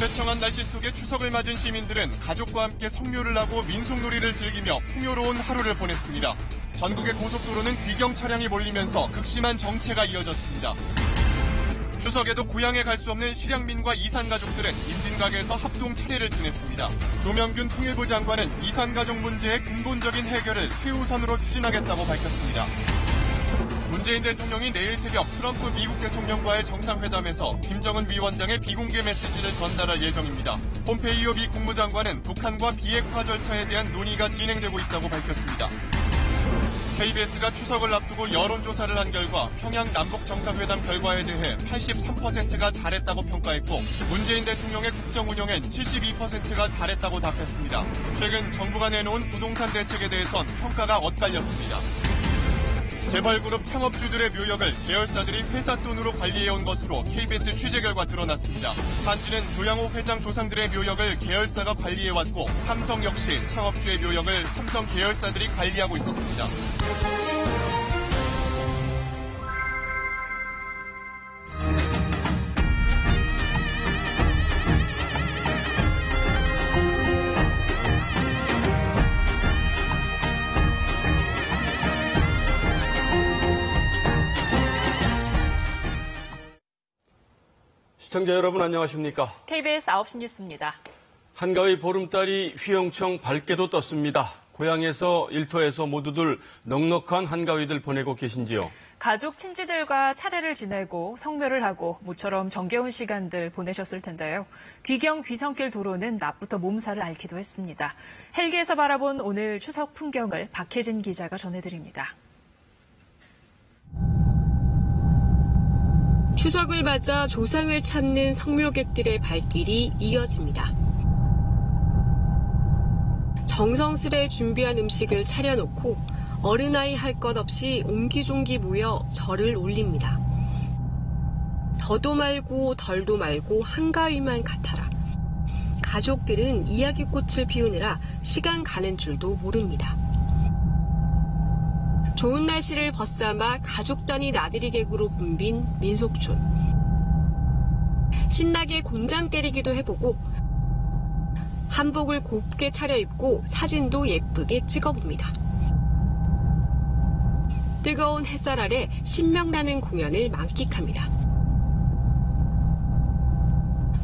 쾌청한 날씨 속에 추석을 맞은 시민들은 가족과 함께 성묘를 하고 민속놀이를 즐기며 풍요로운 하루를 보냈습니다. 전국의 고속도로는 귀경 차량이 몰리면서 극심한 정체가 이어졌습니다. 추석에도 고향에 갈 수 없는 실향민과 이산가족들은 임진각에서 합동 차례를 지냈습니다. 조명균 통일부 장관은 이산가족 문제의 근본적인 해결을 최우선으로 추진하겠다고 밝혔습니다. 문재인 대통령이 내일 새벽 트럼프 미국 대통령과의 정상회담에서 김정은 위원장의 비공개 메시지를 전달할 예정입니다. 폼페이오 미 국무장관은 북한과 비핵화 절차에 대한 논의가 진행되고 있다고 밝혔습니다. KBS가 추석을 앞두고 여론조사를 한 결과 평양 남북정상회담 결과에 대해 83%가 잘했다고 평가했고 문재인 대통령의 국정 운영엔 72%가 잘했다고 답했습니다. 최근 정부가 내놓은 부동산 대책에 대해선 평가가 엇갈렸습니다. 재벌그룹 창업주들의 묘역을 계열사들이 회사 돈으로 관리해온 것으로 KBS 취재 결과 드러났습니다. 단지는 조양호 회장 조상들의 묘역을 계열사가 관리해왔고 삼성 역시 창업주의 묘역을 삼성 계열사들이 관리하고 있었습니다. 시청자 여러분 안녕하십니까? KBS 9시 뉴스입니다. 한가위 보름달이 휘영청 밝게도 떴습니다. 고향에서 일터에서 모두들 넉넉한 한가위들 보내고 계신지요? 가족 친지들과 차례를 지내고 성묘를 하고 모처럼 정겨운 시간들 보내셨을 텐데요. 귀경 귀성길 도로는 낮부터 몸살을 앓기도 했습니다. 헬기에서 바라본 오늘 추석 풍경을 박혜진 기자가 전해드립니다. 추석을 맞아 조상을 찾는 성묘객들의 발길이 이어집니다. 정성스레 준비한 음식을 차려놓고 어른아이 할 것 없이 옹기종기 모여 절을 올립니다. 더도 말고 덜도 말고 한가위만 같아라. 가족들은 이야기꽃을 피우느라 시간 가는 줄도 모릅니다. 좋은 날씨를 벗삼아 가족 단위 나들이 객으로 붐빈 민속촌. 신나게 곤장 때리기도 해보고 한복을 곱게 차려입고 사진도 예쁘게 찍어봅니다. 뜨거운 햇살 아래 신명나는 공연을 만끽합니다.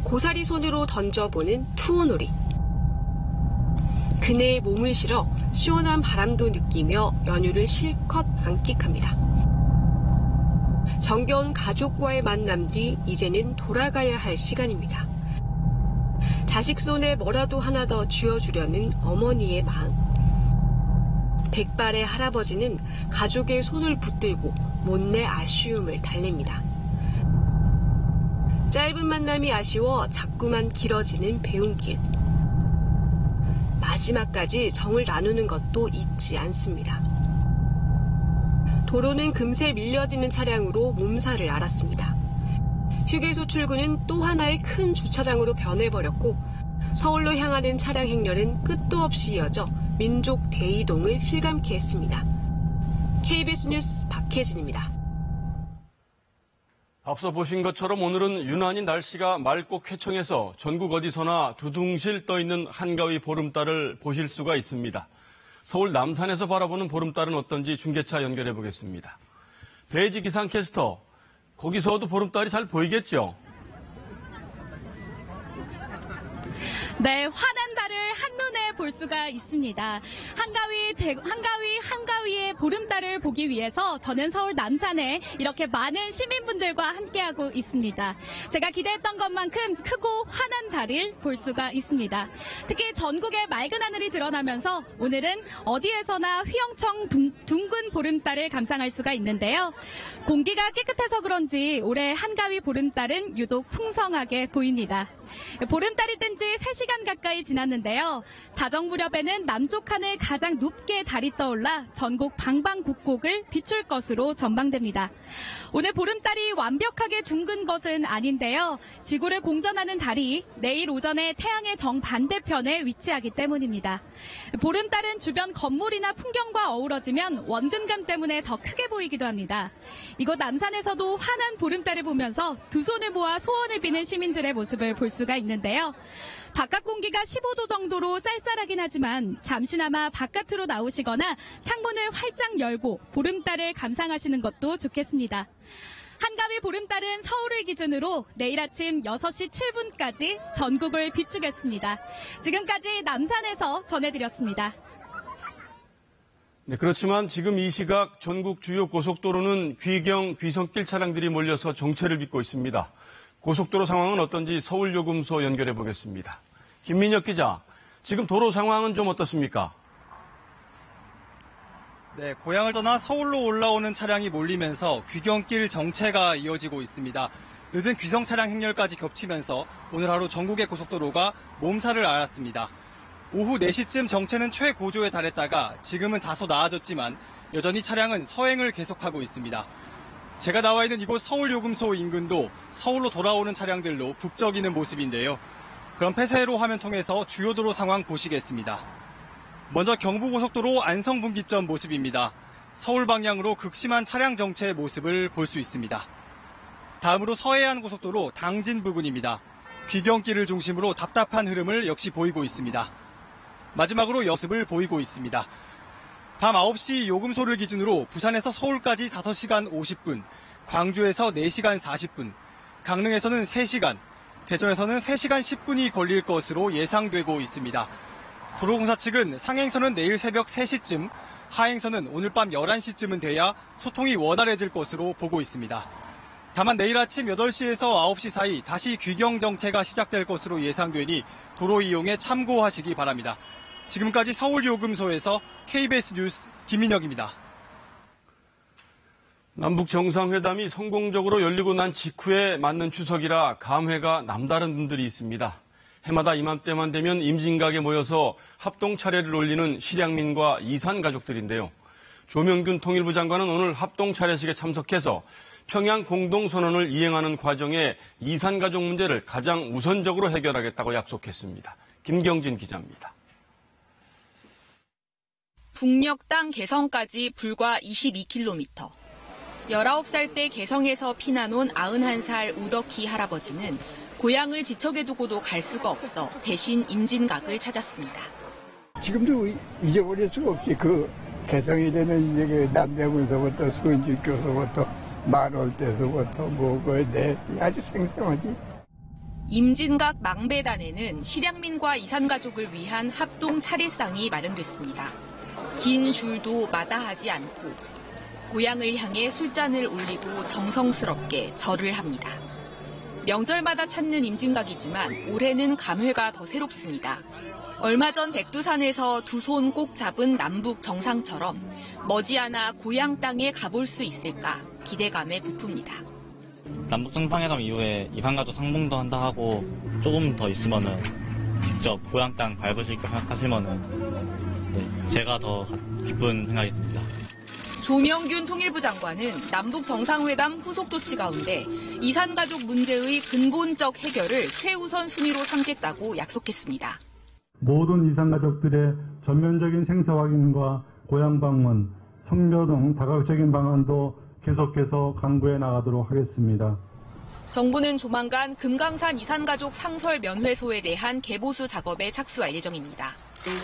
고사리 손으로 던져보는 투호놀이. 그네에 몸을 실어 시원한 바람도 느끼며 연휴를 실컷 만끽합니다. 정겨운 가족과의 만남 뒤 이제는 돌아가야 할 시간입니다. 자식 손에 뭐라도 하나 더 쥐어주려는 어머니의 마음. 백발의 할아버지는 가족의 손을 붙들고 못내 아쉬움을 달랩니다. 짧은 만남이 아쉬워 자꾸만 길어지는 배움길. 마지막까지 정을 나누는 것도 잊지 않습니다. 도로는 금세 밀려드는 차량으로 몸살을 앓았습니다. 휴게소 출구는 또 하나의 큰 주차장으로 변해버렸고 서울로 향하는 차량 행렬은 끝도 없이 이어져 민족 대이동을 실감케 했습니다. KBS 뉴스 박혜진입니다. 앞서 보신 것처럼 오늘은 유난히 날씨가 맑고 쾌청해서 전국 어디서나 두둥실 떠있는 한가위 보름달을 보실 수가 있습니다. 서울 남산에서 바라보는 보름달은 어떤지 중계차 연결해 보겠습니다. 배지 기상캐스터, 거기서도 보름달이 잘 보이겠죠? 네, 환한 달을 한눈에 볼 수가 있습니다. 한가위의 보름달을 보기 위해서 저는 서울 남산에 이렇게 많은 시민분들과 함께하고 있습니다. 제가 기대했던 것만큼 크고 환한 달을 볼 수가 있습니다. 특히 전국의 맑은 하늘이 드러나면서 오늘은 어디에서나 휘영청 둥근 보름달을 감상할 수가 있는데요. 공기가 깨끗해서 그런지 올해 한가위 보름달은 유독 풍성하게 보입니다. 보름달이 뜬 지 3시간 가까이 지났는데요. 자정 무렵에는 남쪽 하늘 가장 높게 달이 떠올라 전국 방방곡곡을 비출 것으로 전망됩니다. 오늘 보름달이 완벽하게 둥근 것은 아닌데요. 지구를 공전하는 달이 내일 오전에 태양의 정반대편에 위치하기 때문입니다. 보름달은 주변 건물이나 풍경과 어우러지면 원근감 때문에 더 크게 보이기도 합니다. 이곳 남산에서도 환한 보름달을 보면서 두 손을 모아 소원을 비는 시민들의 모습을 볼 수가 있는데요. 바깥 공기가 15도 정도로 쌀쌀하긴 하지만 잠시나마 바깥으로 나오시거나 창문을 활짝 열고 보름달을 감상하시는 것도 좋겠습니다. 한가위 보름달은 서울을 기준으로 내일 아침 6시 7분까지 전국을 비추겠습니다. 지금까지 남산에서 전해드렸습니다. 네, 그렇지만 지금 이 시각 전국 주요 고속도로는 귀경, 귀성길 차량들이 몰려서 정체를 빚고 있습니다. 고속도로 상황은 어떤지 서울요금소 연결해 보겠습니다. 김민혁 기자, 지금 도로 상황은 좀 어떻습니까? 네, 고향을 떠나 서울로 올라오는 차량이 몰리면서 귀경길 정체가 이어지고 있습니다. 늦은 귀성 차량 행렬까지 겹치면서 오늘 하루 전국의 고속도로가 몸살을 앓았습니다. 오후 4시쯤 정체는 최고조에 달했다가 지금은 다소 나아졌지만 여전히 차량은 서행을 계속하고 있습니다. 제가 나와 있는 이곳 서울요금소 인근도 서울로 돌아오는 차량들로 북적이는 모습인데요. 그럼 폐쇄로 화면 통해서 주요 도로 상황 보시겠습니다. 먼저 경부고속도로 안성분기점 모습입니다. 서울 방향으로 극심한 차량 정체의 모습을 볼 수 있습니다. 다음으로 서해안고속도로 당진 부근입니다. 귀경길을 중심으로 답답한 흐름을 역시 보이고 있습니다. 마지막으로 모습을 보이고 있습니다. 밤 9시 요금소를 기준으로 부산에서 서울까지 5시간 50분, 광주에서 4시간 40분, 강릉에서는 3시간, 대전에서는 3시간 10분이 걸릴 것으로 예상되고 있습니다. 도로공사 측은 상행선은 내일 새벽 3시쯤, 하행선은 오늘 밤 11시쯤은 돼야 소통이 원활해질 것으로 보고 있습니다. 다만 내일 아침 8시에서 9시 사이 다시 귀경 정체가 시작될 것으로 예상되니 도로 이용에 참고하시기 바랍니다. 지금까지 서울요금소에서 KBS 뉴스 김민혁입니다. 남북 정상회담이 성공적으로 열리고 난 직후에 맞는 추석이라 감회가 남다른 분들이 있습니다. 해마다 이맘때만 되면 임진각에 모여서 합동 차례를 올리는 실향민과 이산 가족들인데요. 조명균 통일부 장관은 오늘 합동 차례식에 참석해서 평양 공동선언을 이행하는 과정에 이산 가족 문제를 가장 우선적으로 해결하겠다고 약속했습니다. 김경진 기자입니다. 북녘 땅 개성까지 불과 22km. 19살 때 개성에서 피난 온 91살 우덕희 할아버지는 고향을 지척에 두고도 갈 수가 없어 대신 임진각을 찾았습니다. 지금도 잊어버릴 수가 없지. 그 개성이라는 이제 그 남대문서부터 수원주교서부터 만월대서부터 아주 생생하지. 임진각 망배단에는 실향민과 이산가족을 위한 합동 차례상이 마련됐습니다. 긴 줄도 마다하지 않고 고향을 향해 술잔을 올리고 정성스럽게 절을 합니다. 명절마다 찾는 임진각이지만 올해는 감회가 더 새롭습니다. 얼마 전 백두산에서 두 손 꼭 잡은 남북 정상처럼 머지않아 고향 땅에 가볼 수 있을까 기대감에 부풉니다. 남북 정상회담 이후에 이산가족 상봉도 한다 하고 조금 더 있으면은 직접 고향 땅 밟으실 거 생각하시면은 제가 더 기쁜 생각이 듭니다. 조명균 통일부 장관은 남북 정상회담 후속 조치 가운데 이산가족 문제의 근본적 해결을 최우선 순위로 삼겠다고 약속했습니다. 모든 이산가족들의 전면적인 생사 확인과 고향 방문, 성묘 등 다각적인 방안도 계속해서 강구해 나가도록 하겠습니다. 정부는 조만간 금강산 이산가족 상설 면회소에 대한 개보수 작업에 착수할 예정입니다.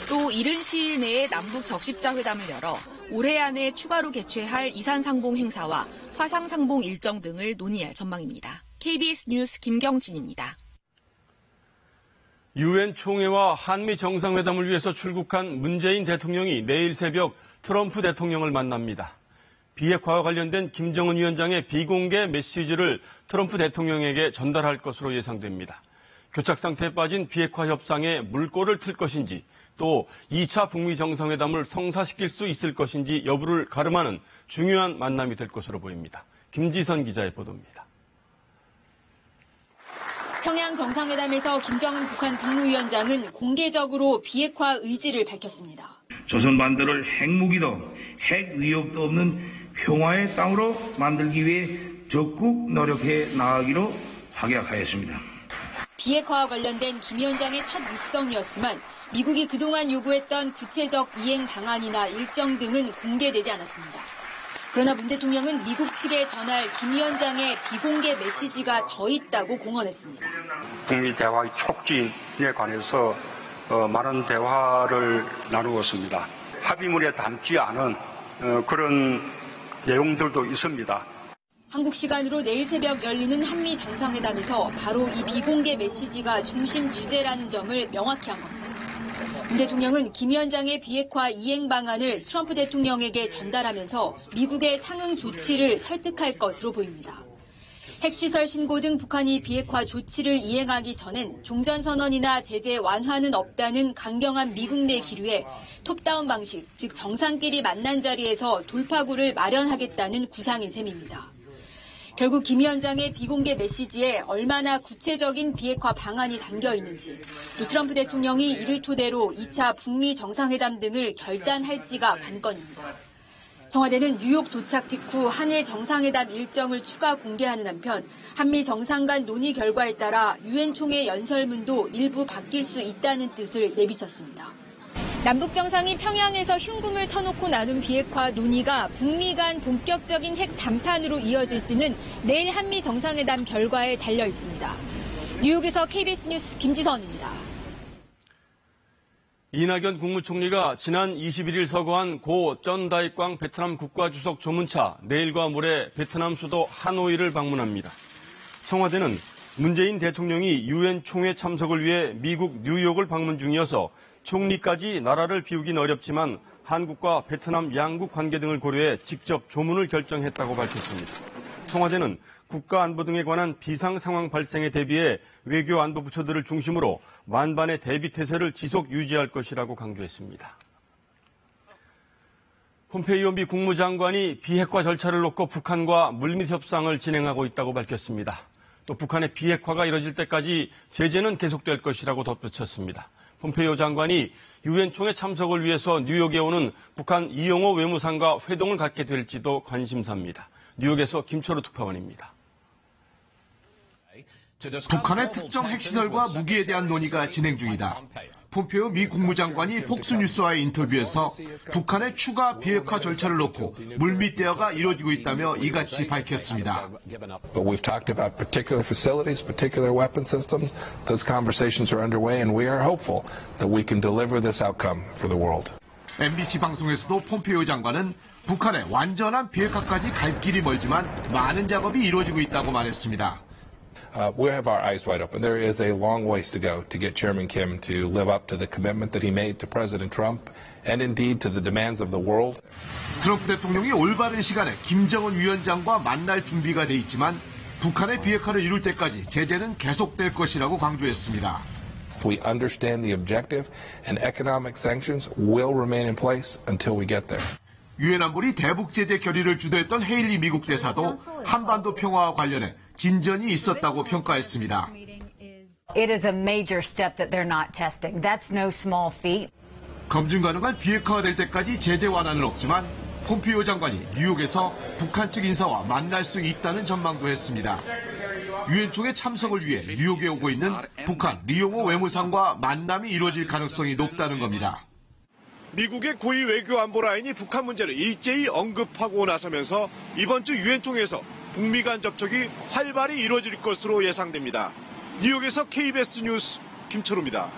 또 이른 시일 내에 남북 적십자 회담을 열어 올해 안에 추가로 개최할 이산상봉 행사와 화상상봉 일정 등을 논의할 전망입니다. KBS 뉴스 김경진입니다. 유엔 총회와 한미 정상회담을 위해서 출국한 문재인 대통령이 내일 새벽 트럼프 대통령을 만납니다. 비핵화와 관련된 김정은 위원장의 비공개 메시지를 트럼프 대통령에게 전달할 것으로 예상됩니다. 교착 상태에 빠진 비핵화 협상에 물꼬를 틀 것인지 또 2차 북미 정상회담을 성사시킬 수 있을 것인지 여부를 가름하는 중요한 만남이 될 것으로 보입니다. 김지선 기자의 보도입니다. 평양 정상회담에서 김정은 북한 국무위원장은 공개적으로 비핵화 의지를 밝혔습니다. 조선 반도를 핵무기도 핵 위협도 없는 평화의 땅으로 만들기 위해 적극 노력해 나가기로 확약하였습니다. 비핵화와 관련된 김 위원장의 첫 육성이었지만 미국이 그동안 요구했던 구체적 이행 방안이나 일정 등은 공개되지 않았습니다. 그러나 문 대통령은 미국 측에 전할 김 위원장의 비공개 메시지가 더 있다고 공언했습니다. 북미 대화의 촉진에 관해서 많은 대화를 나누었습니다. 합의문에 담지 않은 그런 내용들도 있습니다. 한국 시간으로 내일 새벽 열리는 한미 정상회담에서 바로 이 비공개 메시지가 중심 주제라는 점을 명확히 한 겁니다. 문 대통령은 김 위원장의 비핵화 이행 방안을 트럼프 대통령에게 전달하면서 미국의 상응 조치를 설득할 것으로 보입니다. 핵시설 신고 등 북한이 비핵화 조치를 이행하기 전엔 종전선언이나 제재 완화는 없다는 강경한 미국 내 기류에 톱다운 방식, 즉 정상끼리 만난 자리에서 돌파구를 마련하겠다는 구상인 셈입니다. 결국 김 위원장의 비공개 메시지에 얼마나 구체적인 비핵화 방안이 담겨 있는지, 또 트럼프 대통령이 이를 토대로 2차 북미 정상회담 등을 결단할지가 관건입니다. 청와대는 뉴욕 도착 직후 한일 정상회담 일정을 추가 공개하는 한편 한미 정상 간 논의 결과에 따라 유엔 총회 연설문도 일부 바뀔 수 있다는 뜻을 내비쳤습니다. 남북 정상이 평양에서 흉금을 터놓고 나눈 비핵화 논의가 북미 간 본격적인 핵 담판으로 이어질지는 내일 한미 정상회담 결과에 달려 있습니다. 뉴욕에서 KBS 뉴스 김지선입니다. 이낙연 국무총리가 지난 21일 서거한 고 쩐다이꽝 베트남 국가주석 조문차 내일과 모레 베트남 수도 하노이를 방문합니다. 청와대는 문재인 대통령이 유엔 총회 참석을 위해 미국 뉴욕을 방문 중이어서 총리까지 나라를 비우긴 어렵지만 한국과 베트남 양국 관계 등을 고려해 직접 조문을 결정했다고 밝혔습니다. 청와대는 국가안보 등에 관한 비상 상황 발생에 대비해 외교안보 부처들을 중심으로 만반의 대비 태세를 지속 유지할 것이라고 강조했습니다. 폼페이오 미 국무장관이 비핵화 절차를 놓고 북한과 물밑 협상을 진행하고 있다고 밝혔습니다. 또 북한의 비핵화가 이뤄질 때까지 제재는 계속될 것이라고 덧붙였습니다. 폼페이오 장관이 유엔 총회 참석을 위해서 뉴욕에 오는 북한 이용호 외무상과 회동을 갖게 될지도 관심사입니다. 뉴욕에서 김철우 특파원입니다. 북한의 특정 핵시설과 무기에 대한 논의가 진행 중이다. 폼페이오 미 국무장관이 폭스뉴스와의 인터뷰에서 북한의 추가 비핵화 절차를 놓고 물밑 대화가 이루어지고 있다며 이같이 밝혔습니다. But we've talked about particular facilities, particular weapon systems. Those conversations are underway and we are hopeful that we can deliver this outcome for the world. MBC 방송에서도 폼페이오 장관은 북한의 완전한 비핵화까지 갈 길이 멀지만 많은 작업이 이루어지고 있다고 말했습니다. We have our eyes wide open. There is a long ways to go to get Chairman Kim to live up to the commitment that he made to President Trump and indeed to the demands of the world. 트럼프 대통령이 올바른 시간에 김정은 위원장과 만날 준비가 돼 있지만 북한의 비핵화를 이룰 때까지 제재는 계속될 것이라고 강조했습니다. We understand the objective and economic sanctions will remain in place until we get there. 유엔 안보리 대북 제재 결의를 주도했던 헤일리 미국 대사도 한반도 평화와 관련해 진전이 있었다고 평가했습니다. It is a major step that they're not testing. That's no small feat. 검증 가능한 비핵화가 될 때까지 제재 완화는 없지만 폼페이오 장관이 뉴욕에서 북한 측 인사와 만날 수 있다는 전망도 했습니다. 유엔 총회 참석을 위해 뉴욕에 오고 있는 북한 리용호 외무상과 만남이 이루어질 가능성이 높다는 겁니다. 미국의 고위 외교 안보 라인이 북한 문제를 일제히 언급하고 나서면서 이번 주 유엔 총회에서 북미 간 접촉이 활발히 이루어질 것으로 예상됩니다. 뉴욕에서 KBS 뉴스 김철우입니다.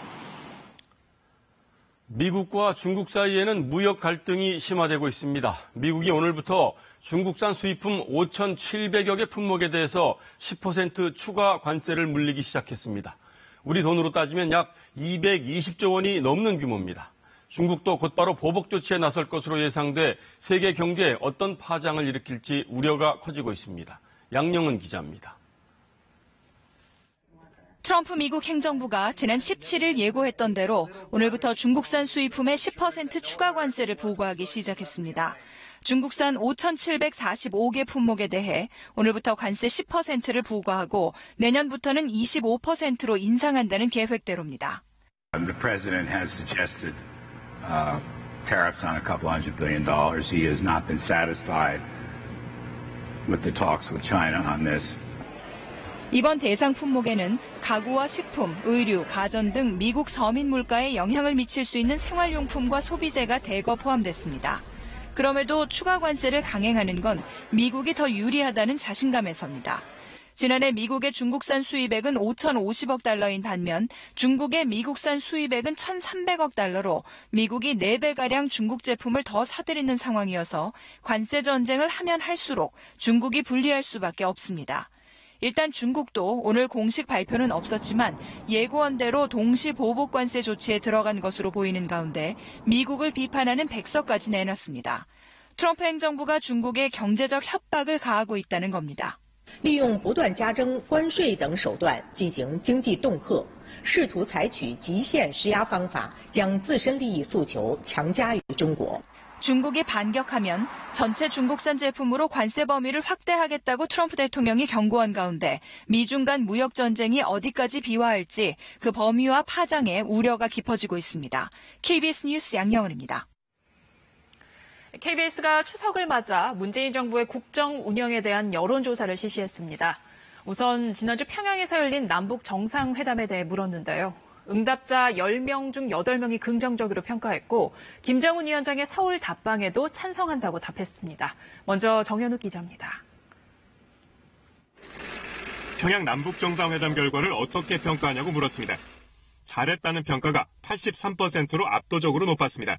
미국과 중국 사이에는 무역 갈등이 심화되고 있습니다. 미국이 오늘부터 중국산 수입품 5,700여 개 품목에 대해서 10% 추가 관세를 물리기 시작했습니다. 우리 돈으로 따지면 약 220조 원이 넘는 규모입니다. 중국도 곧바로 보복 조치에 나설 것으로 예상돼 세계 경제에 어떤 파장을 일으킬지 우려가 커지고 있습니다. 양영은 기자입니다. 트럼프 미국 행정부가 지난 17일 예고했던 대로 오늘부터 중국산 수입품에 10% 추가 관세를 부과하기 시작했습니다. 중국산 5,745개 품목에 대해 오늘부터 관세 10%를 부과하고 내년부터는 25%로 인상한다는 계획대로입니다. The president has suggested tariffs on a couple $100 billion. He has not been satisfied with the talks with China on this. 이번 대상 품목에는 가구와 식품, 의류, 가전 등 미국 서민 물가에 영향을 미칠 수 있는 생활용품과 소비재가 대거 포함됐습니다. 그럼에도 추가 관세를 강행하는 건 미국이 더 유리하다는 자신감에서입니다. 지난해 미국의 중국산 수입액은 5,050억 달러인 반면 중국의 미국산 수입액은 1,300억 달러로 미국이 4배가량 중국 제품을 더 사들이는 상황이어서 관세 전쟁을 하면 할수록 중국이 불리할 수밖에 없습니다. 일단 중국도 오늘 공식 발표는 없었지만 예고한 대로 동시 보복 관세 조치에 들어간 것으로 보이는 가운데 미국을 비판하는 백서까지 내놨습니다. 트럼프 행정부가 중국에 경제적 협박을 가하고 있다는 겁니다. 利用不断加征关税等手段进行经济恫吓，试图采取极限施压方法，将自身利益诉求强加于中国。 중국이 반격하면 전체 중국산 제품으로 관세 범위를 확대하겠다고 트럼프 대통령이 경고한 가운데 미중 간 무역 전쟁이 어디까지 비화할지 그 범위와 파장에 우려가 깊어지고 있습니다. KBS 뉴스 양영은입니다. KBS가 추석을 맞아 문재인 정부의 국정 운영에 대한 여론조사를 실시했습니다. 우선 지난주 평양에서 열린 남북 정상회담에 대해 물었는데요. 응답자 10명 중 8명이 긍정적으로 평가했고 김정은 위원장의 서울 답방에도 찬성한다고 답했습니다. 먼저 정현욱 기자입니다. 평양 남북 정상회담 결과를 어떻게 평가하냐고 물었습니다. 잘했다는 평가가 83%로 압도적으로 높았습니다.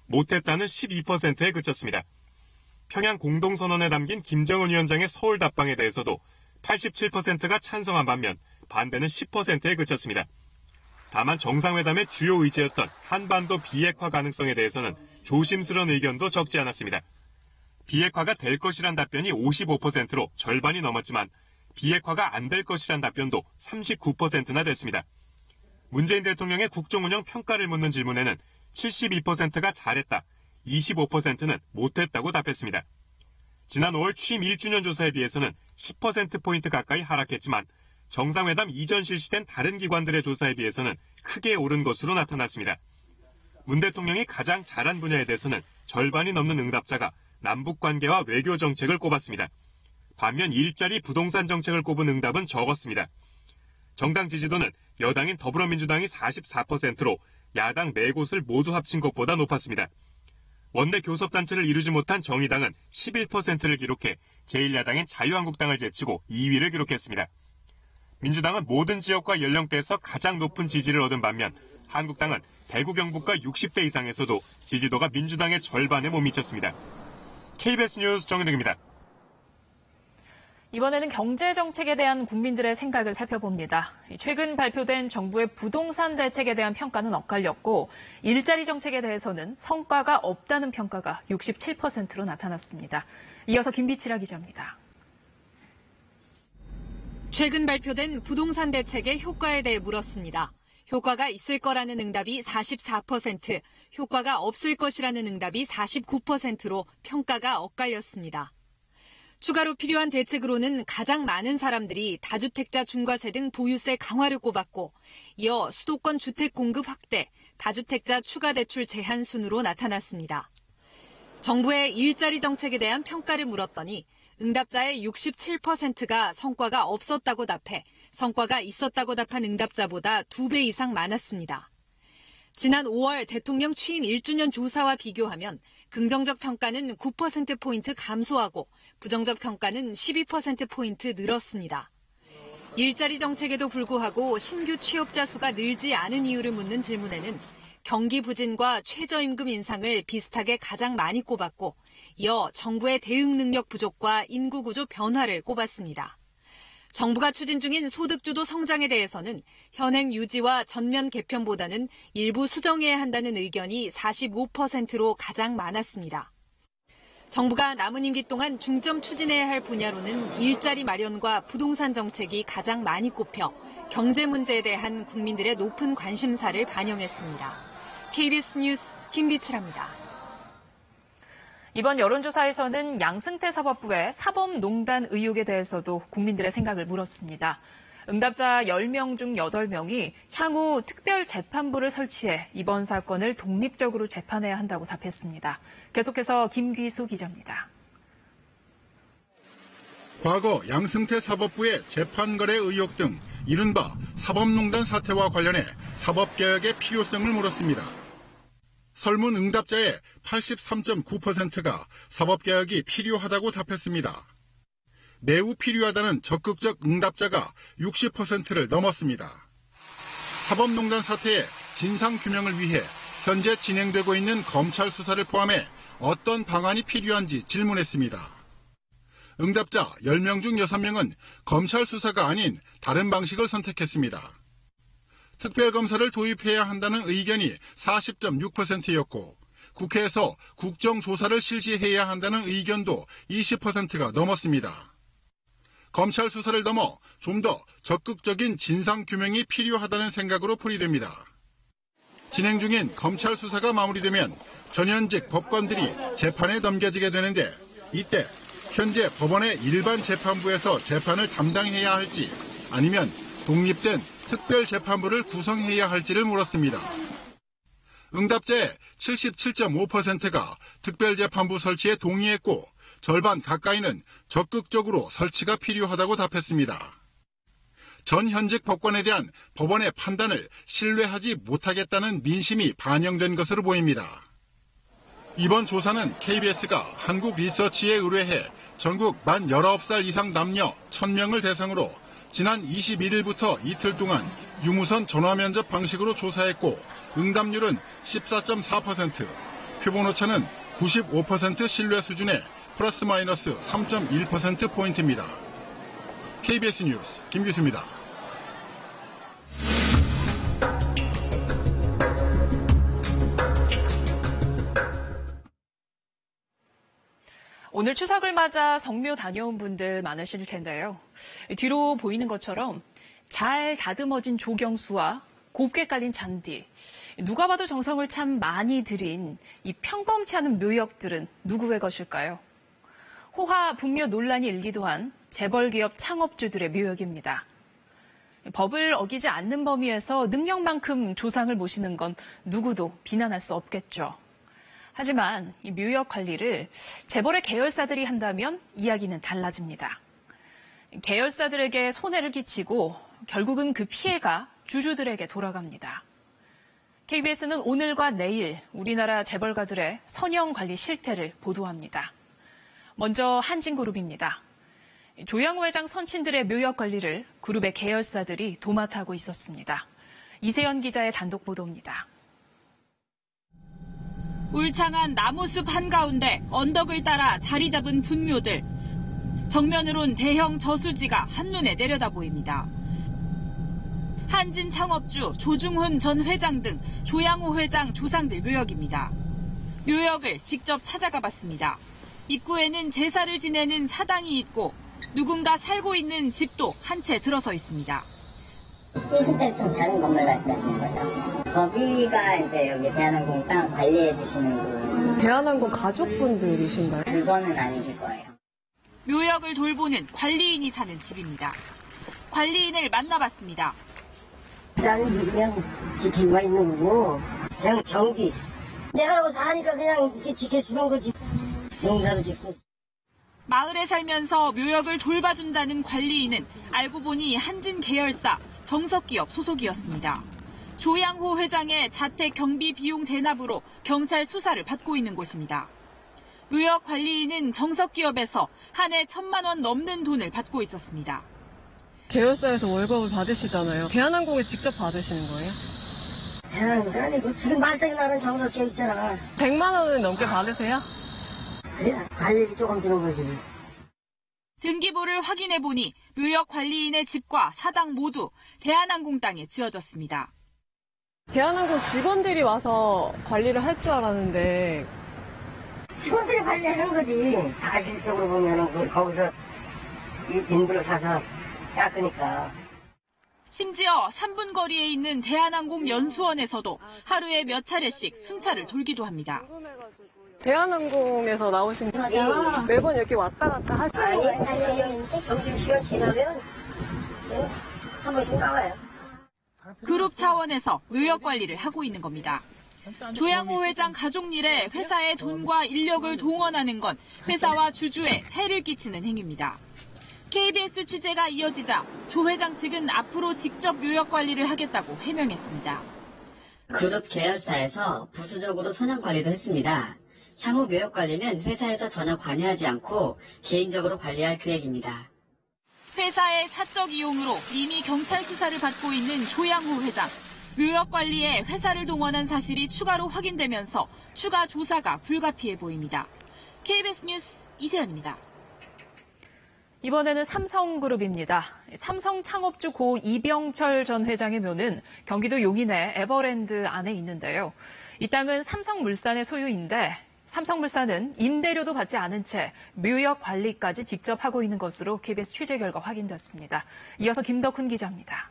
못했다는 12%에 그쳤습니다. 평양 공동선언에 담긴 김정은 위원장의 서울 답방에 대해서도 87%가 찬성한 반면 반대는 10%에 그쳤습니다. 다만 정상회담의 주요 의제였던 한반도 비핵화 가능성에 대해서는 조심스러운 의견도 적지 않았습니다. 비핵화가 될 것이란 답변이 55%로 절반이 넘었지만 비핵화가 안 될 것이란 답변도 39%나 됐습니다. 문재인 대통령의 국정운영 평가를 묻는 질문에는 72%가 잘했다, 25%는 못했다고 답했습니다. 지난 5월 취임 1주년 조사에 비해서는 10%포인트 가까이 하락했지만 정상회담 이전 실시된 다른 기관들의 조사에 비해서는 크게 오른 것으로 나타났습니다. 문 대통령이 가장 잘한 분야에 대해서는 절반이 넘는 응답자가 남북관계와 외교 정책을 꼽았습니다. 반면 일자리 부동산 정책을 꼽은 응답은 적었습니다. 정당 지지도는 여당인 더불어민주당이 44%로 야당 4곳을 모두 합친 것보다 높았습니다. 원내 교섭단체를 이루지 못한 정의당은 11%를 기록해 제1야당인 자유한국당을 제치고 2위를 기록했습니다. 민주당은 모든 지역과 연령대에서 가장 높은 지지를 얻은 반면 한국당은 대구 경북과 60대 이상에서도 지지도가 민주당의 절반에 못 미쳤습니다. KBS 뉴스 정은욱입니다. 이번에는 경제 정책에 대한 국민들의 생각을 살펴봅니다. 최근 발표된 정부의 부동산 대책에 대한 평가는 엇갈렸고 일자리 정책에 대해서는 성과가 없다는 평가가 67%로 나타났습니다. 이어서 김비치라 기자입니다. 최근 발표된 부동산 대책의 효과에 대해 물었습니다. 효과가 있을 거라는 응답이 44%, 효과가 없을 것이라는 응답이 49%로 평가가 엇갈렸습니다. 추가로 필요한 대책으로는 가장 많은 사람들이 다주택자 중과세 등 보유세 강화를 꼽았고 이어 수도권 주택 공급 확대, 다주택자 추가 대출 제한 순으로 나타났습니다. 정부의 일자리 정책에 대한 평가를 물었더니 응답자의 67%가 성과가 없었다고 답해 성과가 있었다고 답한 응답자보다 2배 이상 많았습니다. 지난 5월 대통령 취임 1주년 조사와 비교하면 긍정적 평가는 9%포인트 감소하고 부정적 평가는 12%포인트 늘었습니다. 일자리 정책에도 불구하고 신규 취업자 수가 늘지 않은 이유를 묻는 질문에는 경기 부진과 최저임금 인상을 비슷하게 가장 많이 꼽았고 이어 정부의 대응 능력 부족과 인구 구조 변화를 꼽았습니다. 정부가 추진 중인 소득주도 성장에 대해서는 현행 유지와 전면 개편보다는 일부 수정해야 한다는 의견이 45%로 가장 많았습니다. 정부가 남은 임기 동안 중점 추진해야 할 분야로는 일자리 마련과 부동산 정책이 가장 많이 꼽혀 경제 문제에 대한 국민들의 높은 관심사를 반영했습니다. KBS 뉴스 김비치라입니다. 이번 여론조사에서는 양승태 사법부의 사법농단 의혹에 대해서도 국민들의 생각을 물었습니다. 응답자 10명 중 8명이 향후 특별재판부를 설치해 이번 사건을 독립적으로 재판해야 한다고 답했습니다. 계속해서 김귀수 기자입니다. 과거 양승태 사법부의 재판거래 의혹 등 이른바 사법농단 사태와 관련해 사법개혁의 필요성을 물었습니다. 설문 응답자의 83.9%가 사법개혁이 필요하다고 답했습니다. 매우 필요하다는 적극적 응답자가 60%를 넘었습니다. 사법농단 사태의 진상규명을 위해 현재 진행되고 있는 검찰 수사를 포함해 어떤 방안이 필요한지 질문했습니다. 응답자 10명 중 6명은 검찰 수사가 아닌 다른 방식을 선택했습니다. 특별검사를 도입해야 한다는 의견이 40.6%였고 국회에서 국정조사를 실시해야 한다는 의견도 20%가 넘었습니다. 검찰 수사를 넘어 좀 더 적극적인 진상규명이 필요하다는 생각으로 풀이됩니다. 진행 중인 검찰 수사가 마무리되면 전현직 법관들이 재판에 넘겨지게 되는데 이때 현재 법원의 일반 재판부에서 재판을 담당해야 할지 아니면 독립된 특별재판부를 구성해야 할지를 물었습니다. 응답자의 77.5%가 특별재판부 설치에 동의했고 절반 가까이는 적극적으로 설치가 필요하다고 답했습니다. 전 현직 법관에 대한 법원의 판단을 신뢰하지 못하겠다는 민심이 반영된 것으로 보입니다. 이번 조사는 KBS가 한국리서치에 의뢰해 전국 만 19살 이상 남녀 1000명을 대상으로 지난 21일부터 이틀 동안 유무선 전화면접 방식으로 조사했고 응답률은 14.4%, 표본오차는 95% 신뢰 수준의 플러스 마이너스 3.1%포인트입니다. KBS 뉴스 김규수입니다. 오늘 추석을 맞아 성묘 다녀온 분들 많으실 텐데요. 뒤로 보이는 것처럼 잘 다듬어진 조경수와 곱게 깔린 잔디, 누가 봐도 정성을 참 많이 들인 이 평범치 않은 묘역들은 누구의 것일까요? 호화 분묘 논란이 일기도 한 재벌기업 창업주들의 묘역입니다. 법을 어기지 않는 범위에서 능력만큼 조상을 모시는 건 누구도 비난할 수 없겠죠. 하지만 이 묘역 관리를 재벌의 계열사들이 한다면 이야기는 달라집니다. 계열사들에게 손해를 끼치고 결국은 그 피해가 주주들에게 돌아갑니다. KBS는 오늘과 내일 우리나라 재벌가들의 선형 관리 실태를 보도합니다. 먼저 한진그룹입니다. 조양호 회장 선친들의 묘역 관리를 그룹의 계열사들이 도맡아하고 있었습니다. 이세연 기자의 단독 보도입니다. 울창한 나무숲 한가운데 언덕을 따라 자리 잡은 분묘들. 정면으론 대형 저수지가 한눈에 내려다 보입니다. 한진 창업주 조중훈 전 회장 등 조양호 회장 조상들 묘역입니다. 묘역을 직접 찾아가 봤습니다. 입구에는 제사를 지내는 사당이 있고 누군가 살고 있는 집도 한 채 들어서 있습니다. 1층짜리 좀 작은 건물 말씀하시는 거죠? 거기가 이제 여기 대한항공 땅 관리해 주시는 분. 대한항공 가족분들이신가요? 그거는 아니실 거예요. 묘역을 돌보는 관리인이 사는 집입니다. 관리인을 만나봤습니다. 나는 그냥 지키고만 있는 거고 그냥 경비. 내가 하고 사니까 그냥 이렇게 지켜주는 거지. 농사도 짓고. 마을에 살면서 묘역을 돌봐준다는 관리인은 알고 보니 한진 계열사 정석기업 소속이었습니다. 조양호 회장의 자택 경비 비용 대납으로 경찰 수사를 받고 있는 곳입니다. 묘역 관리인은 정석기업에서 한 해 1,000만 원 넘는 돈을 받고 있었습니다. 계열사에서 월급을 받으시잖아요. 대한항공에 직접 받으시는 거예요? 대한항공 아니고 지금 말썽이 나는 정석기업 있잖아. 100만 원을 넘게 받으세요? 그래, 관리비 조금 주는 거지. 등기부를 확인해보니 묘역 관리인의 집과 사당 모두 대한항공 땅에 지어졌습니다. 대한항공 직원들이 와서 관리를 할 줄 알았는데. 직원들이 관리하는 거지. 사실적으로 보면은 거기서 인부를 사서 깎으니까. 심지어 3분 거리에 있는 대한항공 연수원에서도 하루에 몇 차례씩 순찰을 돌기도 합니다. 대한항공에서 나오신 거예요? 매번 이렇게 왔다 갔다 하시는 거예요? 아니, 점심시간 지나면 한 번씩 나와요. 그룹 차원에서 의역 관리를 하고 있는 겁니다. 조양호 회장 가족 일에 회사의 돈과 인력을 동원하는 건 회사와 주주에 해를 끼치는 행위입니다. KBS 취재가 이어지자 조 회장 측은 앞으로 직접 묘역 관리를 하겠다고 해명했습니다. 그룹 계열사에서 부수적으로 선형 관리도 했습니다. 향후 묘역 관리는 회사에서 전혀 관여하지 않고 개인적으로 관리할 계획입니다. 회사의 사적 이용으로 이미 경찰 수사를 받고 있는 조양호 회장. 묘역 관리에 회사를 동원한 사실이 추가로 확인되면서 추가 조사가 불가피해 보입니다. KBS 뉴스 이세연입니다. 이번에는 삼성그룹입니다. 삼성 창업주 고 이병철 전 회장의 묘는 경기도 용인의 에버랜드 안에 있는데요. 이 땅은 삼성물산의 소유인데 삼성물산은 임대료도 받지 않은 채 묘역 관리까지 직접 하고 있는 것으로 KBS 취재 결과 확인됐습니다. 이어서 김덕훈 기자입니다.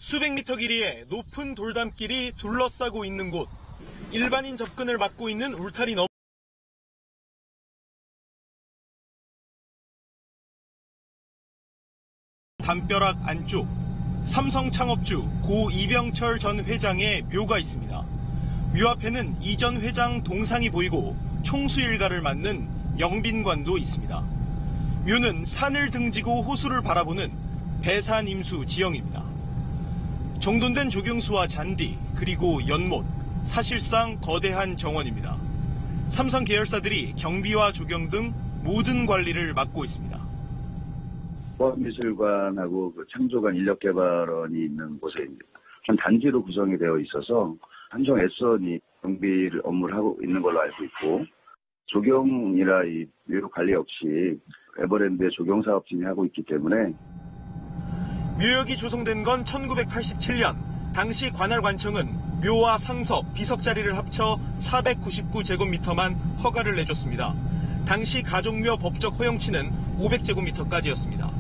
수백 미터 길이의 높은 돌담길이 둘러싸고 있는 곳. 일반인 접근을 막고 있는 울타리 너머 담벼락 안쪽 삼성 창업주 고 이병철 전 회장의 묘가 있습니다. 묘 앞에는 이 전 회장 동상이 보이고 총수 일가를 맡는 영빈관도 있습니다. 묘는 산을 등지고 호수를 바라보는 배산임수 지형입니다. 정돈된 조경수와 잔디, 그리고 연못, 사실상 거대한 정원입니다. 삼성 계열사들이 경비와 조경 등 모든 관리를 맡고 있습니다. 미술관하고 창조관 인력개발원이 있는 곳에 한 단지로 구성이 되어 있어서 삼성 S원이 경비를 업무를 하고 있는 걸로 알고 있고, 조경이나 이 묘역 관리 역시 에버랜드의 조경사업팀이 하고 있기 때문에. 묘역이 조성된 건 1987년. 당시 관할관청은 묘와 상석, 비석 자리를 합쳐 499제곱미터만 허가를 내줬습니다. 당시 가족묘 법적 허용치는 500제곱미터까지였습니다.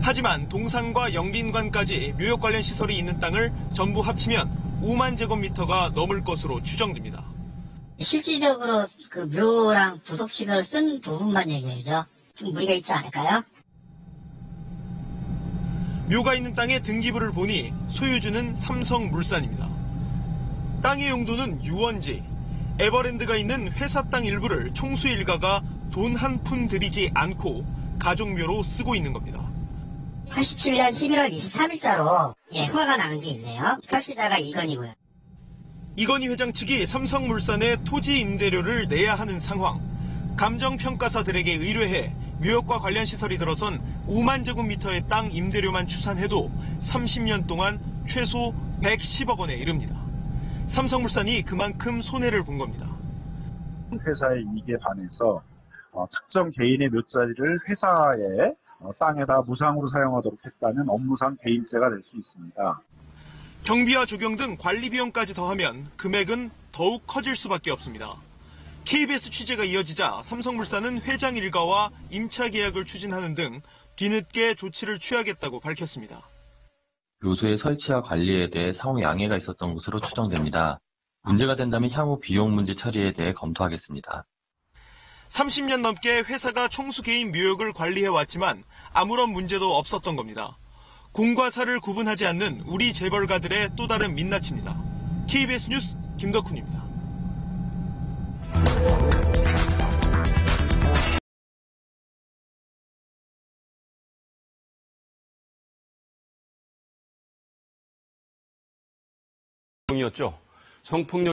하지만 동상과 영빈관까지 묘역 관련 시설이 있는 땅을 전부 합치면 5만 제곱미터가 넘을 것으로 추정됩니다. 실질적으로 그 묘랑 부속시설을 쓴 부분만 얘기해야죠. 좀 무리가 있지 않을까요? 묘가 있는 땅의 등기부를 보니 소유주는 삼성물산입니다. 땅의 용도는 유원지. 에버랜드가 있는 회사 땅 일부를 총수 일가가 돈 한 푼 들이지 않고 가족묘로 쓰고 있는 겁니다. 87년 11월 23일자로 허가가 나는 게 있네요. 설치자가 이건희고요. 이건희 회장 측이 삼성물산에 토지 임대료를 내야 하는 상황. 감정평가사들에게 의뢰해 묘역과 관련 시설이 들어선 5만 제곱미터의 땅 임대료만 추산해도 30년 동안 최소 110억 원에 이릅니다. 삼성물산이 그만큼 손해를 본 겁니다. 회사의 이익에 반해서 특정 개인의 묘자리를 회사의 땅에다 무상으로 사용하도록 했다는 업무상 배임죄가 될 수 있습니다. 경비와 조경 등 관리 비용까지 더하면 금액은 더욱 커질 수밖에 없습니다. KBS 취재가 이어지자 삼성물산은 회장 일가와 임차 계약을 추진하는 등 뒤늦게 조치를 취하겠다고 밝혔습니다. 묘소의 설치와 관리에 대해 상호 양해가 있었던 것으로 추정됩니다. 문제가 된다면 향후 비용 문제 처리에 대해 검토하겠습니다. 30년 넘게 회사가 총수 개인 묘역을 관리해왔지만 아무런 문제도 없었던 겁니다. 공과 사를 구분하지 않는 우리 재벌가들의 또 다른 민낯입니다. KBS 뉴스 김덕훈입니다. 이었죠. 성폭력이며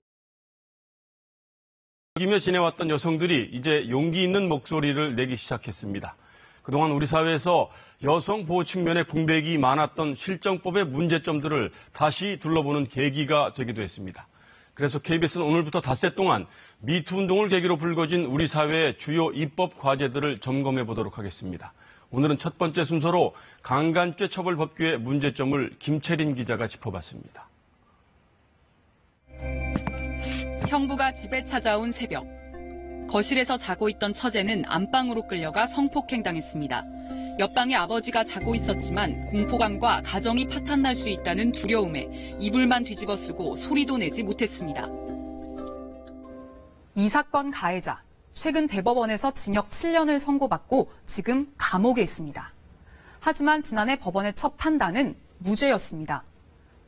지내왔던 여성들이 이제 용기 있는 목소리를 내기 시작했습니다. 그동안 우리 사회에서 여성 보호 측면에 공백이 많았던 실정법의 문제점들을 다시 둘러보는 계기가 되기도 했습니다. 그래서 KBS는 오늘부터 닷새 동안 미투 운동을 계기로 불거진 우리 사회의 주요 입법 과제들을 점검해 보도록 하겠습니다. 오늘은 첫 번째 순서로 강간죄 처벌법규의 문제점을 김채린 기자가 짚어봤습니다. 형부가 집에 찾아온 새벽. 거실에서 자고 있던 처제는 안방으로 끌려가 성폭행당했습니다. 옆방에 아버지가 자고 있었지만 공포감과 가정이 파탄날 수 있다는 두려움에 이불만 뒤집어 쓰고 소리도 내지 못했습니다. 이 사건 가해자, 최근 대법원에서 징역 7년을 선고받고 지금 감옥에 있습니다. 하지만 지난해 법원의 첫 판단은 무죄였습니다.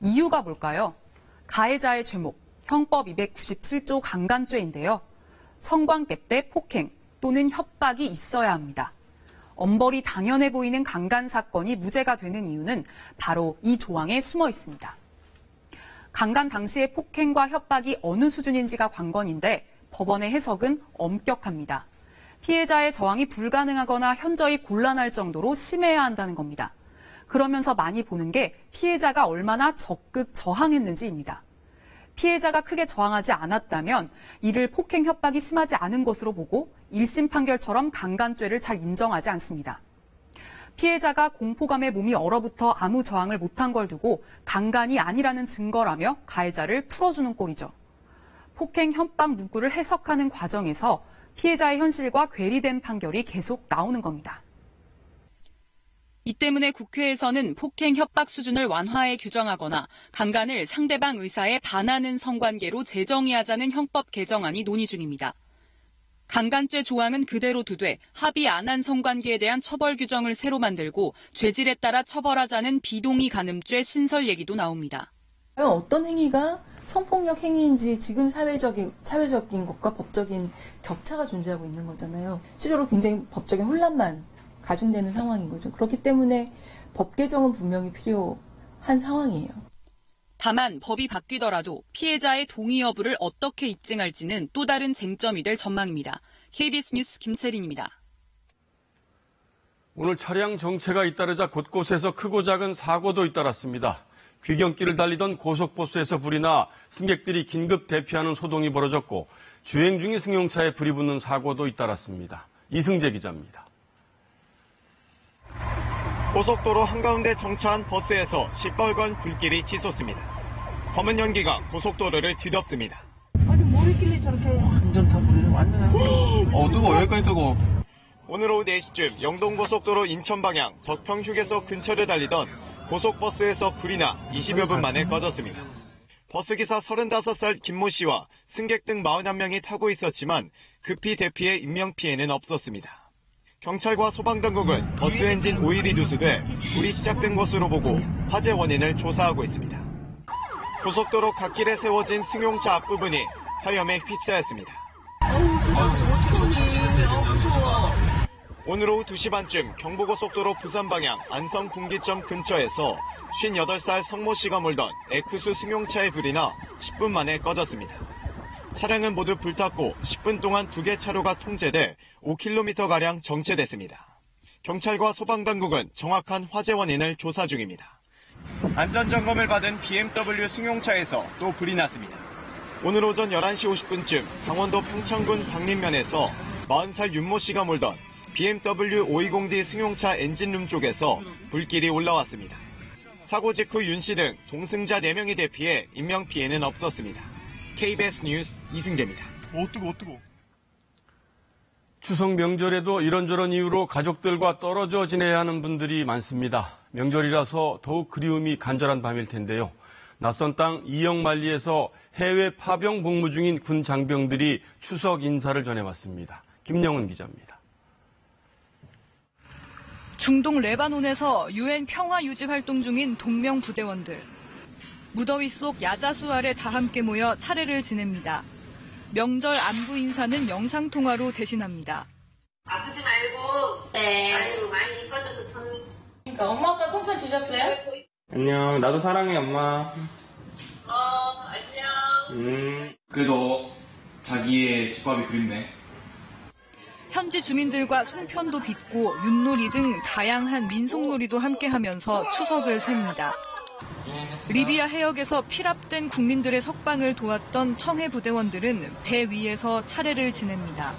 이유가 뭘까요? 가해자의 죄목, 형법 297조 강간죄인데요. 성관계 때 폭행 또는 협박이 있어야 합니다. 엄벌이 당연해 보이는 강간 사건이 무죄가 되는 이유는 바로 이 조항에 숨어 있습니다. 강간 당시의 폭행과 협박이 어느 수준인지가 관건인데 법원의 해석은 엄격합니다. 피해자의 저항이 불가능하거나 현저히 곤란할 정도로 심해야 한다는 겁니다. 그러면서 많이 보는 게 피해자가 얼마나 적극 저항했는지입니다. 피해자가 크게 저항하지 않았다면 이를 폭행 협박이 심하지 않은 것으로 보고 1심 판결처럼 강간죄를 잘 인정하지 않습니다. 피해자가 공포감에 몸이 얼어붙어 아무 저항을 못한 걸 두고 강간이 아니라는 증거라며 가해자를 풀어주는 꼴이죠. 폭행 협박 문구를 해석하는 과정에서 피해자의 현실과 괴리된 판결이 계속 나오는 겁니다. 이 때문에 국회에서는 폭행 협박 수준을 완화해 규정하거나 강간을 상대방 의사에 반하는 성관계로 재정의하자는 형법 개정안이 논의 중입니다. 강간죄 조항은 그대로 두되 합의 안 한 성관계에 대한 처벌 규정을 새로 만들고 죄질에 따라 처벌하자는 비동의 간음죄 신설 얘기도 나옵니다. 어떤 행위가 성폭력 행위인지 지금 사회적인 것과 법적인 격차가 존재하고 있는 거잖아요. 실제로 굉장히 법적인 혼란만 가중되는 상황인 거죠. 그렇기 때문에 법 개정은 분명히 필요한 상황이에요. 다만 법이 바뀌더라도 피해자의 동의 여부를 어떻게 입증할지는 또 다른 쟁점이 될 전망입니다. KBS 뉴스 김채린입니다. 오늘 차량 정체가 잇따르자 곳곳에서 크고 작은 사고도 잇따랐습니다. 귀경길을 달리던 고속버스에서 불이 나 승객들이 긴급 대피하는 소동이 벌어졌고 주행 중인 승용차에 불이 붙는 사고도 잇따랐습니다. 이승재 기자입니다. 고속도로 한가운데 정차한 버스에서 시뻘건 불길이 치솟습니다. 검은 연기가 고속도로를 뒤덮습니다. 아니 뭐 있길래 저렇게 완전 다 불이 완전 뜨거워. 여기까지 뜨거워. 오늘 오후 4시쯤 영동고속도로 인천 방향 적평휴게소 근처를 달리던 고속버스에서 불이 나 20여 분 만에 꺼졌습니다. 버스기사 35살 김모 씨와 승객 등 41명이 타고 있었지만 급히 대피해 인명피해는 없었습니다. 경찰과 소방당국은 버스 엔진 오일이 누수돼 불이 시작된 것으로 보고 화재 원인을 조사하고 있습니다. 고속도로 갓길에 세워진 승용차 앞부분이 화염에 휩싸였습니다. 오늘 오후 2시 반쯤 경부고속도로 부산 방향 안성분기점 근처에서 58살 성모 씨가 몰던 에쿠스 승용차에 불이 나 10분 만에 꺼졌습니다. 차량은 모두 불탔고 10분 동안 2개 차로가 통제돼 5km가량 정체됐습니다. 경찰과 소방당국은 정확한 화재 원인을 조사 중입니다. 안전점검을 받은 BMW 승용차에서 또 불이 났습니다. 오늘 오전 11시 50분쯤 강원도 평창군 박림면에서 40살 윤모 씨가 몰던 BMW 520D 승용차 엔진룸 쪽에서 불길이 올라왔습니다. 사고 직후 윤 씨 등 동승자 4명이 대피해 인명피해는 없었습니다. KBS 뉴스 이승재입니다. 뜨거워. 추석 명절에도 이런저런 이유로 가족들과 떨어져 지내야 하는 분들이 많습니다. 명절이라서 더욱 그리움이 간절한 밤일 텐데요. 낯선 땅 이영만리에서 해외 파병 복무 중인 군 장병들이 추석 인사를 전해왔습니다. 김영은 기자입니다. 중동 레바논에서 유엔 평화 유지 활동 중인 동명 부대원들. 무더위 속 야자수 아래 다 함께 모여 차례를 지냅니다. 명절 안부 인사는 영상통화로 대신합니다. 아프지 말고, 네. 아유, 많이 이뻐져서 저는. 그러니까 엄마 아빠 송편 주셨어요? 안녕, 나도 사랑해, 엄마. 안녕. 그래도 자기의 집밥이 그립네. 현지 주민들과 송편도 빚고 윷놀이 등 다양한 민속놀이도 함께하면서 추석을 셉니다. 리비아 해역에서 피랍된 국민들의 석방을 도왔던 청해 부대원들은 배 위에서 차례를 지냅니다.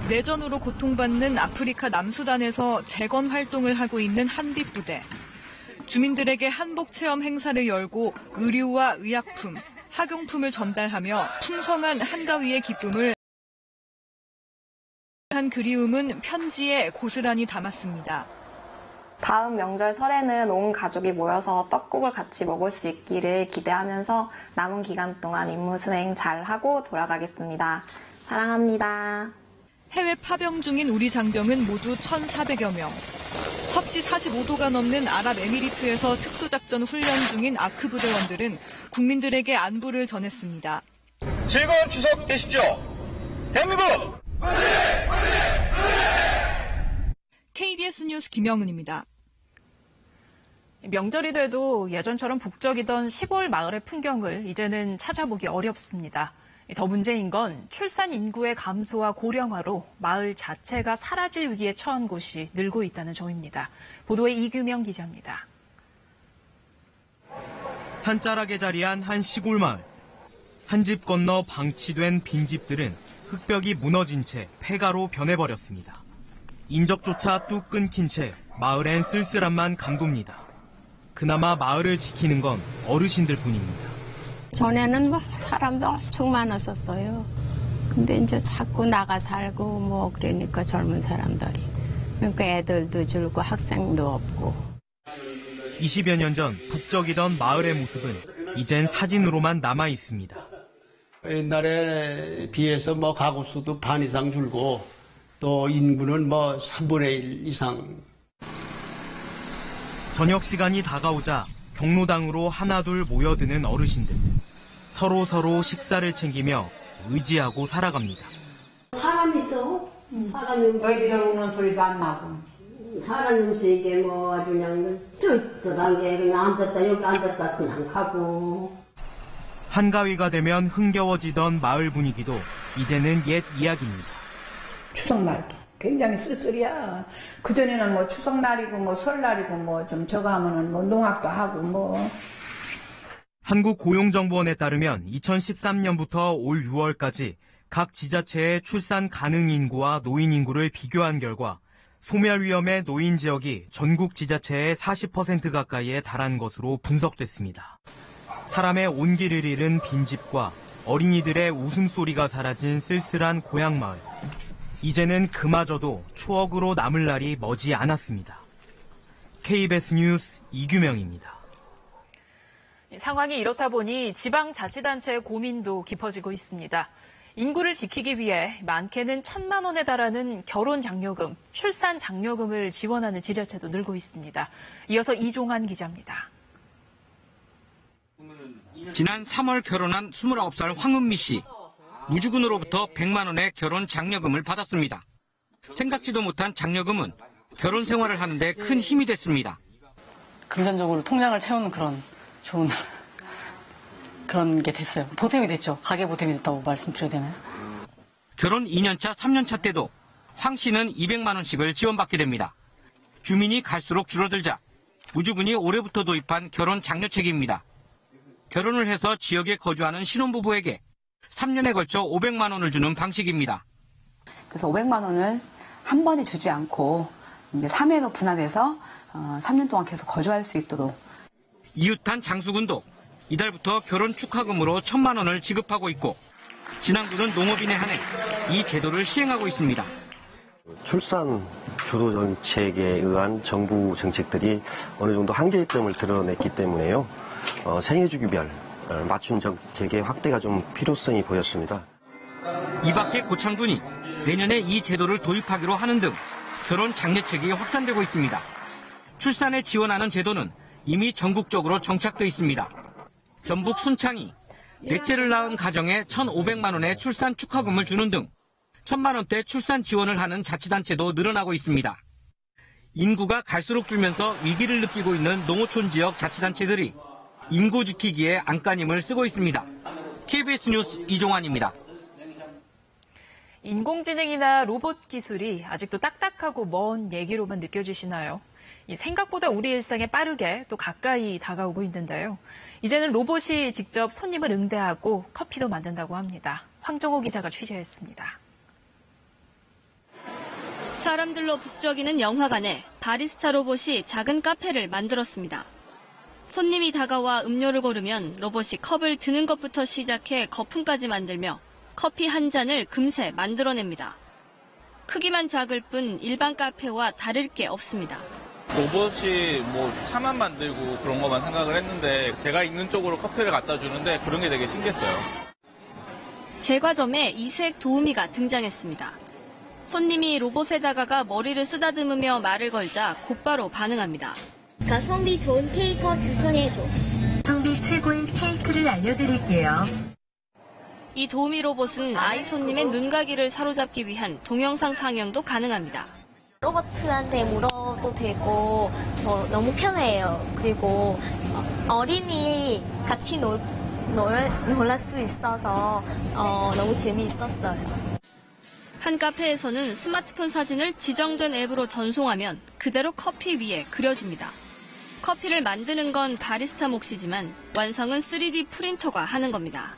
내전으로 고통받는 아프리카 남수단에서 재건 활동을 하고 있는 한빛 부대. 주민들에게 한복 체험 행사를 열고 의류와 의약품, 학용품을 전달하며 풍성한 한가위의 기쁨을 한 그리움은 편지에 고스란히 담았습니다. 다음 명절 설에는 온 가족이 모여서 떡국을 같이 먹을 수 있기를 기대하면서 남은 기간 동안 임무 수행 잘하고 돌아가겠습니다. 사랑합니다. 해외 파병 중인 우리 장병은 모두 1,400여 명. 섭씨 45도가 넘는 아랍에미리트에서 특수작전 훈련 중인 아크 부대원들은 국민들에게 안부를 전했습니다. 즐거운 추석 되십시오. 대한민국! KBS 뉴스 김영은입니다. 명절이 돼도 예전처럼 북적이던 시골 마을의 풍경을 이제는 찾아보기 어렵습니다. 더 문제인 건 출산 인구의 감소와 고령화로 마을 자체가 사라질 위기에 처한 곳이 늘고 있다는 점입니다. 보도에 이규명 기자입니다. 산자락에 자리한 한 시골 마을. 한 집 건너 방치된 빈집들은 흙벽이 무너진 채 폐가로 변해버렸습니다. 인적조차 뚝 끊긴 채 마을엔 쓸쓸함만 감돕니다. 그나마 마을을 지키는 건 어르신들 뿐입니다. 전에는 뭐 사람도 엄청 많았었어요. 근데 이제 자꾸 나가 살고 뭐 그러니까 젊은 사람들이. 그러니까 애들도 줄고 학생도 없고. 20여 년 전 북적이던 마을의 모습은 이젠 사진으로만 남아 있습니다. 옛날에 비해서 뭐 가구 수도 반 이상 줄고 또 인구는 뭐 3분의 1 이상. 저녁 시간이 다가오자 경로당으로 하나둘 모여드는 어르신들. 서로 식사를 챙기며 의지하고 살아갑니다. 사람이 있어? 사람이 애기들 우는 소리도 안 나고. 사람이 없어 이게 뭐 아주 그냥 쓸쓸한 게 그냥 앉았다 여기 앉았다 그냥 가고. 한가위가 되면 흥겨워지던 마을 분위기도 이제는 옛 이야기입니다. 추석날도 굉장히 쓸쓸이야. 그전에는 뭐 추석날이고 뭐 설날이고 뭐 좀 저거 하면은 뭐 농악도 하고 뭐. 한국고용정보원에 따르면 2013년부터 올 6월까지 각 지자체의 출산 가능 인구와 노인 인구를 비교한 결과 소멸 위험의 노인 지역이 전국 지자체의 40% 가까이에 달한 것으로 분석됐습니다. 사람의 온기를 잃은 빈집과 어린이들의 웃음소리가 사라진 쓸쓸한 고향 마을. 이제는 그마저도 추억으로 남을 날이 머지 않았습니다. KBS 뉴스 이규명입니다. 상황이 이렇다 보니 지방자치단체의 고민도 깊어지고 있습니다. 인구를 지키기 위해 많게는 1,000만 원에 달하는 결혼장려금, 출산장려금을 지원하는 지자체도 늘고 있습니다. 이어서 이종환 기자입니다. 지난 3월 결혼한 29살 황은미 씨. 무주군으로부터 100만 원의 결혼 장려금을 받았습니다. 생각지도 못한 장려금은 결혼 생활을 하는데 큰 힘이 됐습니다. 금전적으로 통장을 채우는 그런 좋은 그런 게 됐어요. 보탬이 됐죠. 가계 보탬이 됐다고 말씀드려야 되나요? 결혼 2년차, 3년차 때도 황 씨는 200만 원씩을 지원받게 됩니다. 주민이 갈수록 줄어들자 무주군이 올해부터 도입한 결혼 장려책입니다. 결혼을 해서 지역에 거주하는 신혼부부에게 3년에 걸쳐 500만 원을 주는 방식입니다. 그래서 500만 원을 한 번에 주지 않고 이제 3회로 분할해서 3년 동안 계속 거주할 수 있도록. 이웃한 장수군도 이달부터 결혼 축하금으로 1,000만 원을 지급하고 있고 진안군은 농업인에 한해 이 제도를 시행하고 있습니다. 출산 주도 정책에 의한 정부 정책들이 어느 정도 한계점을 드러냈기 때문에요. 생애주기별 맞춤 정책의 확대가 좀 필요성이 보였습니다. 이 밖에 고창군이 내년에 이 제도를 도입하기로 하는 등 결혼 장려책이 확산되고 있습니다. 출산에 지원하는 제도는 이미 전국적으로 정착돼 있습니다. 전북 순창이 넷째를 낳은 가정에 1,500만 원의 출산 축하금을 주는 등 1,000만 원대 출산 지원을 하는 자치단체도 늘어나고 있습니다. 인구가 갈수록 줄면서 위기를 느끼고 있는 농어촌 지역 자치단체들이 인구 지키기에 안간힘을 쓰고 있습니다. KBS 뉴스 이종환입니다. 인공지능이나 로봇 기술이 아직도 딱딱하고 먼 얘기로만 느껴지시나요? 생각보다 우리 일상에 빠르게 또 가까이 다가오고 있는데요. 이제는 로봇이 직접 손님을 응대하고 커피도 만든다고 합니다. 황정호 기자가 취재했습니다. 사람들로 북적이는 영화관에 바리스타 로봇이 작은 카페를 만들었습니다. 손님이 다가와 음료를 고르면 로봇이 컵을 드는 것부터 시작해 거품까지 만들며 커피 한 잔을 금세 만들어냅니다. 크기만 작을 뿐 일반 카페와 다를 게 없습니다. 로봇이 뭐 차만 만들고 그런 것만 생각을 했는데 제가 있는 쪽으로 커피를 갖다 주는데 그런 게 되게 신기했어요. 제과점에 이색 도우미가 등장했습니다. 손님이 로봇에다가 머리를 쓰다듬으며 말을 걸자 곧바로 반응합니다. 가성비 좋은 케이크 추천해줘. 가성비 최고의 케이크를 알려드릴게요. 이 도우미 로봇은 아이 손님의 눈가기를 사로잡기 위한 동영상 상영도 가능합니다. 로봇한테 물어도 되고 너무 편해요. 그리고 어린이 같이 놀 수 있어서 너무 재미있었어요. 한 카페에서는 스마트폰 사진을 지정된 앱으로 전송하면 그대로 커피 위에 그려줍니다. 커피를 만드는 건 바리스타 몫이지만 완성은 3D 프린터가 하는 겁니다.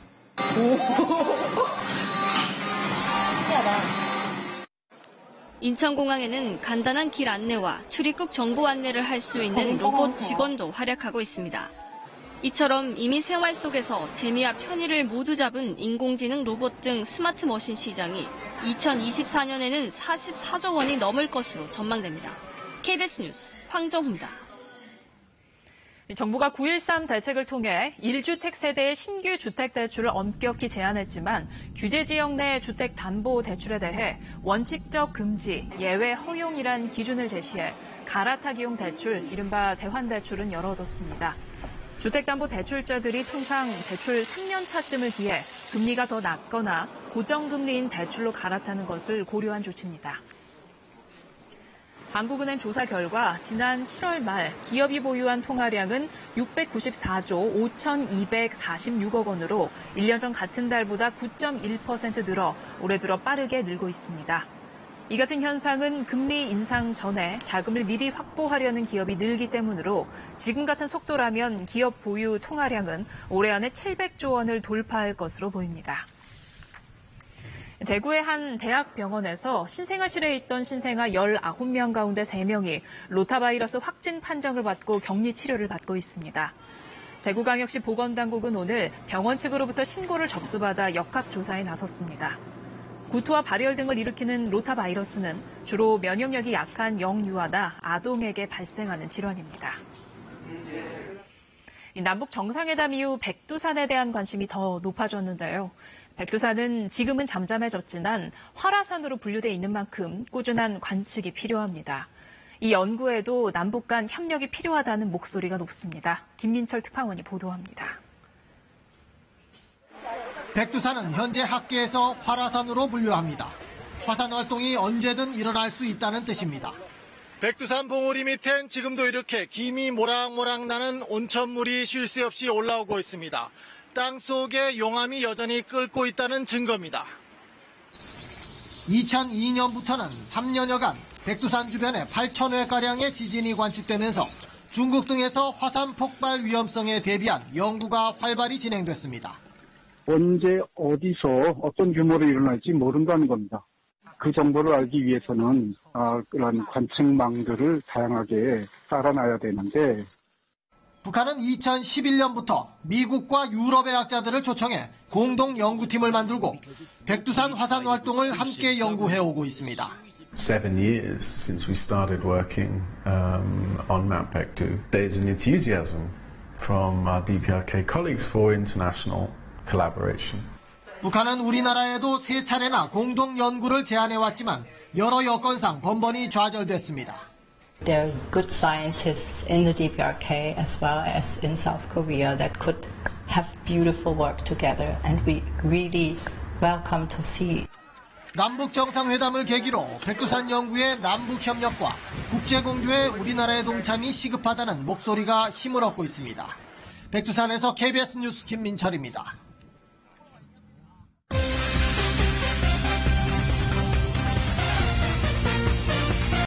인천공항에는 간단한 길 안내와 출입국 정보 안내를 할 수 있는 로봇 직원도 활약하고 있습니다. 이처럼 이미 생활 속에서 재미와 편의를 모두 잡은 인공지능 로봇 등 스마트 머신 시장이 2024년에는 44조 원이 넘을 것으로 전망됩니다. KBS 뉴스 황정호입니다. 정부가 9.13 대책을 통해 1주택 세대의 신규 주택 대출을 엄격히 제한했지만 규제 지역 내 주택 담보 대출에 대해 원칙적 금지, 예외 허용이란 기준을 제시해 갈아타기용 대출, 이른바 대환대출은 열어뒀습니다. 주택담보대출자들이 통상 대출 3년 차쯤을 기해 금리가 더 낮거나 고정금리인 대출로 갈아타는 것을 고려한 조치입니다. 한국은행 조사 결과 지난 7월 말 기업이 보유한 통화량은 694조 5,246억 원으로 1년 전 같은 달보다 9.1% 늘어 올해 들어 빠르게 늘고 있습니다. 이 같은 현상은 금리 인상 전에 자금을 미리 확보하려는 기업이 늘기 때문으로 지금 같은 속도라면 기업 보유 통화량은 올해 안에 700조 원을 돌파할 것으로 보입니다. 대구의 한 대학병원에서 신생아실에 있던 신생아 19명 가운데 3명이 로타바이러스 확진 판정을 받고 격리 치료를 받고 있습니다. 대구광역시 보건당국은 오늘 병원 측으로부터 신고를 접수받아 역학조사에 나섰습니다. 구토와 발열 등을 일으키는 로타바이러스는 주로 면역력이 약한 영유아나 아동에게 발생하는 질환입니다. 남북 정상회담 이후 백두산에 대한 관심이 더 높아졌는데요. 백두산은 지금은 잠잠해졌지만 활화산으로 분류돼 있는 만큼 꾸준한 관측이 필요합니다. 이 연구에도 남북 간 협력이 필요하다는 목소리가 높습니다. 김민철 특파원이 보도합니다. 백두산은 현재 학계에서 활화산으로 분류합니다. 화산 활동이 언제든 일어날 수 있다는 뜻입니다. 백두산 봉우리 밑엔 지금도 이렇게 김이 모락모락 나는 온천물이 쉴 새 없이 올라오고 있습니다. 땅속에 용암이 여전히 끓고 있다는 증거입니다. 2002년부터는 3년여간 백두산 주변에 8,000회가량의 지진이 관측되면서 중국 등에서 화산 폭발 위험성에 대비한 연구가 활발히 진행됐습니다. 언제 어디서 어떤 규모로 일어날지 모른다는 겁니다. 그 정보를 알기 위해서는 그런 관측망들을 다양하게 깔아놔야 되는데 북한은 2011년부터 미국과 유럽의 학자들을 초청해 공동 연구팀을 만들고 백두산 화산 활동을 함께 연구해오고 있습니다. 7 years since we started working on Mount Pektu, there's an enthusiasm from our DPRK colleagues for international collaboration. 북한은 우리나라에도 3차례나 공동 연구를 제안해왔지만 여러 여건상 번번이 좌절됐습니다. There are good scientists in the DPRK as well as in South Korea that could have beautiful work together, and we really welcome to see. 남북 정상회담을 계기로 백두산 연구의 남북 협력과 국제 공조에 우리나라의 동참이 시급하다는 목소리가 힘을 얻고 있습니다. 백두산에서 KBS 뉴스 김민철입니다.